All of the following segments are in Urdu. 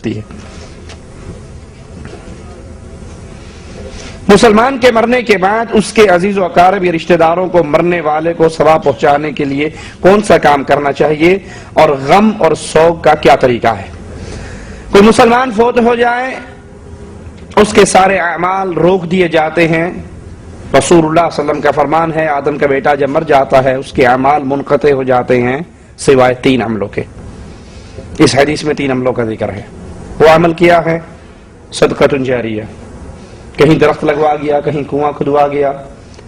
سکتی ہے۔ مسلمان کے مرنے کے بعد اس کے عزیز و اقارب یا رشتہ داروں کو مرنے والے کو ثواب پہنچانے کے لیے کون سا کام کرنا چاہیے اور غم اور سوگ کا کیا طریقہ ہے؟ کوئی مسلمان فوت ہو جائے، اس کے سارے اعمال روک دیے جاتے ہیں۔ رسول اللہ صلی اللہ علیہ وسلم کا فرمان ہے، آدم کا بیٹا جب مر جاتا ہے اس کے اعمال منقطع ہو جاتے ہیں سوائے 3 عملوں کے۔ اس حدیث میں 3 عملوں کا ذکر ہے۔ وہ عمل کیا ہے؟ صدقۃ جاریہ، کہیں درخت لگوا گیا، کہیں کنواں کھدوا گیا،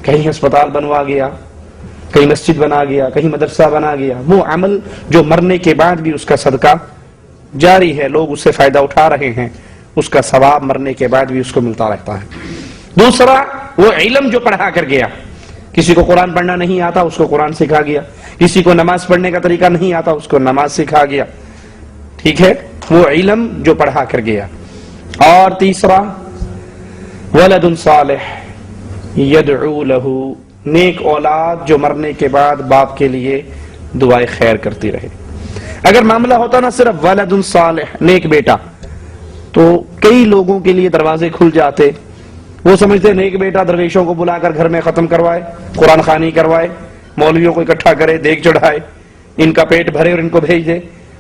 کہیں ہسپتال بنوا گیا، کہیں مسجد بنا گیا، کہیں مدرسہ بنا گیا۔ وہ عمل جو مرنے کے بعد بھی اس کا صدقہ جاری ہے، لوگ اس سے فائدہ اٹھا رہے ہیں، اس کا ثواب مرنے کے بعد بھی اس کو ملتا رہتا ہے۔ دوسرا، وہ علم جو پڑھا کر گیا، کسی کو قرآن پڑھنا نہیں آتا اس کو قرآن سکھا گیا، کسی کو نماز پڑھنے کا طریقہ نہیں آتا اس کو نماز سکھا گیا، ٹھیک ہے، وہ علم جو پڑھا کر گیا۔ اور تیسرا، ولد صالح یدعو لہ، نیک اولاد جو مرنے کے بعد باپ کے لیے دعائے خیر کرتی رہے۔ اگر معاملہ ہوتا نا صرف ولد صالح، نیک بیٹا، تو کئی لوگوں کے لیے دروازے کھل جاتے۔ وہ سمجھتے نیک بیٹا درویشوں کو بلا کر گھر میں ختم کروائے، قرآن خوانی کروائے، مولویوں کو اکٹھا کرے، دیگ چڑھائے، ان کا پیٹ بھرے اور ان کو بھیج دے۔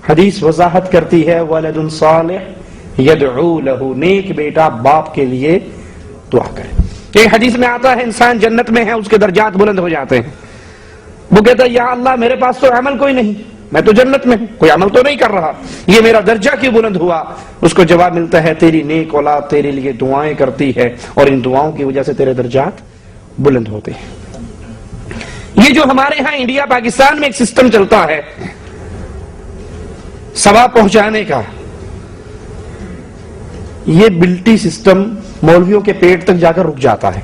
حدیث وضاحت کرتی ہے ولد صالح یدعو لہ، نیک بیٹا باپ کے لیے دعا کرے۔ ایک حدیث میں آتا ہے انسان جنت میں ہے، اس کے درجات بلند ہو جاتے ہیں۔ وہ کہتا ہے یا اللہ میرے پاس تو عمل کوئی نہیں، میں تو جنت میں ہوں، کوئی عمل تو نہیں کر رہا، یہ میرا درجہ کیوں بلند ہوا؟ اس کو جواب ملتا ہے تیری نیک اولاد تیرے لیے دعائیں کرتی ہے اور ان دعاؤں کی وجہ سے تیرے درجات بلند ہوتے ہیں۔ یہ جو ہمارے ہاں انڈیا پاکستان میں ایک سسٹم چلتا ہے ثواب پہنچانے کا، یہ بلٹی سسٹم مولویوں کے پیٹ تک جا کر رک جاتا ہے۔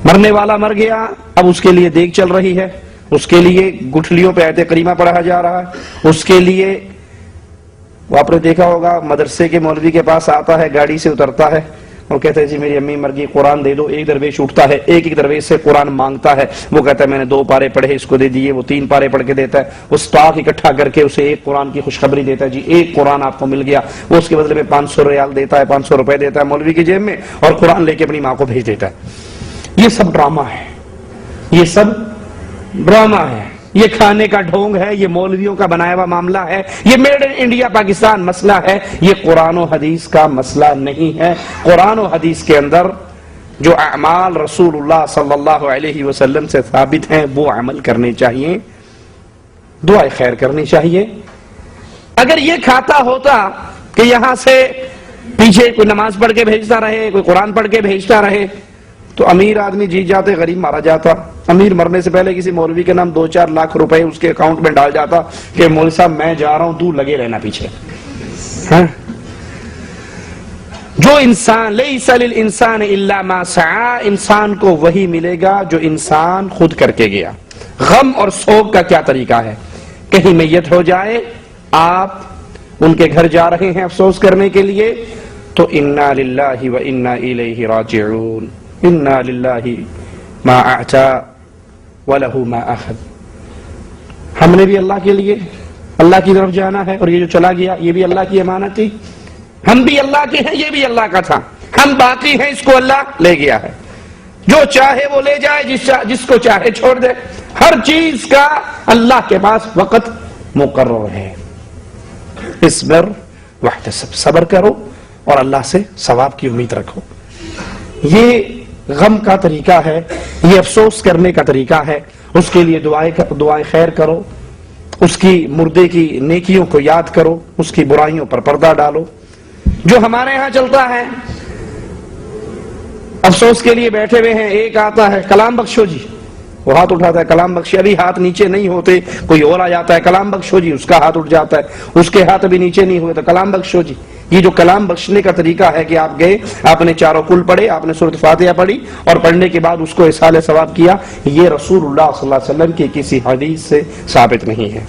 مرنے والا مر گیا، اب اس کے لیے دیگ چل رہی ہے، اس کے لیے گٹھلیوں پہ آیت کریمہ پڑھا جا رہا ہے، اس کے لیے وہ آپ نے دیکھا ہوگا مدرسے کے مولوی کے پاس آتا ہے، گاڑی سے اترتا ہے اور کہتا ہے جی میری امی مر گئی، قرآن دے دو۔ ایک درویش اٹھتا ہے، ایک درویش سے قرآن مانگتا ہے، وہ کہتا ہے میں نے 2 پارے پڑھے، اس کو دے دیے، وہ 3 پارے پڑھ کے دیتا ہے، وہ سٹاک اکٹھا کر کے اسے ایک قرآن کی خوشخبری دیتا ہے، جی ایک قرآن آپ کو مل گیا۔ وہ اس کے بدلے میں 500 ریال دیتا ہے، 500 روپے دیتا ہے مولوی کی جیب میں، اور قرآن لے کے اپنی ماں کو بھیج دیتا ہے۔ یہ سب ڈرامہ ہے، یہ سب ڈرامہ ہے، یہ کھانے کا ڈھونگ ہے، یہ مولویوں کا بنایا ہوا معاملہ ہے، یہ میڈ ان انڈیا پاکستان مسئلہ ہے، یہ قرآن و حدیث کا مسئلہ نہیں ہے۔ قرآن و حدیث کے اندر جو اعمال رسول اللہ صلی اللہ علیہ وسلم سے ثابت ہیں وہ عمل کرنے چاہیے، دعائے خیر کرنی چاہیے۔ اگر یہ کھاتا ہوتا کہ یہاں سے پیچھے کوئی نماز پڑھ کے بھیجتا رہے، کوئی قرآن پڑھ کے بھیجتا رہے، تو امیر آدمی جیت جاتے، غریب مارا جاتا۔ امیر مرنے سے پہلے کسی مولوی کے نام 2-4 لاکھ روپے اس کے اکاؤنٹ میں ڈال جاتا کہ مولوی صاحب میں جا رہا ہوں، تو لگے رہنا پیچھے۔ جو انسان لیس للانسان الا ما سعى، انسان کو وہی ملے گا جو انسان خود کر کے گیا۔ غم اور سوگ کا کیا طریقہ ہے؟ کہیں میت ہو جائے، آپ ان کے گھر جا رہے ہیں افسوس کرنے کے لیے، تو انا للہ و انا الیہ راجعون، انا للہ ما اعطى وله ما اخذ۔ ہم نے بھی اللہ کے لیے اللہ کی طرف جانا ہے، اور یہ جو چلا گیا یہ بھی اللہ کی امانت تھی، ہم بھی اللہ کے ہیں، یہ بھی اللہ کا تھا، ہم باقی ہیں، اس کو اللہ لے گیا ہے، جو چاہے وہ لے جائے، جس کو چاہے چھوڑ دے، ہر چیز کا اللہ کے پاس وقت مقرر ہے۔ اصبر واحتسب، صبر کرو اور اللہ سے ثواب کی امید رکھو۔ یہ غم کا طریقہ ہے، یہ افسوس کرنے کا طریقہ ہے۔ اس کے لیے دعائیں خیر کرو، اس کی مردے کی نیکیوں کو یاد کرو، اس کی برائیوں پر پردہ ڈالو۔ جو ہمارے ہاں چلتا ہے، افسوس کے لیے بیٹھے ہوئے ہیں، ایک آتا ہے کلام بخشو جی، وہ ہاتھ اٹھاتا ہے کلام بخشی، ابھی ہاتھ نیچے نہیں ہوتے، کوئی اور آ جاتا ہے کلام بخشو جی، اس کا ہاتھ اٹھ جاتا ہے، اس کے ہاتھ ابھی نیچے نہیں ہوئے تو کلام بخشو جی۔ یہ جو کلام بخشنے کا طریقہ ہے کہ آپ گئے، آپ نے 4 کل پڑھے، آپ نے سورۃ فاتحہ پڑھی، اور پڑھنے کے بعد اس کو اصالہ ثواب کیا، یہ رسول اللہ صلی اللہ علیہ وسلم کی کسی حدیث سے ثابت نہیں ہے۔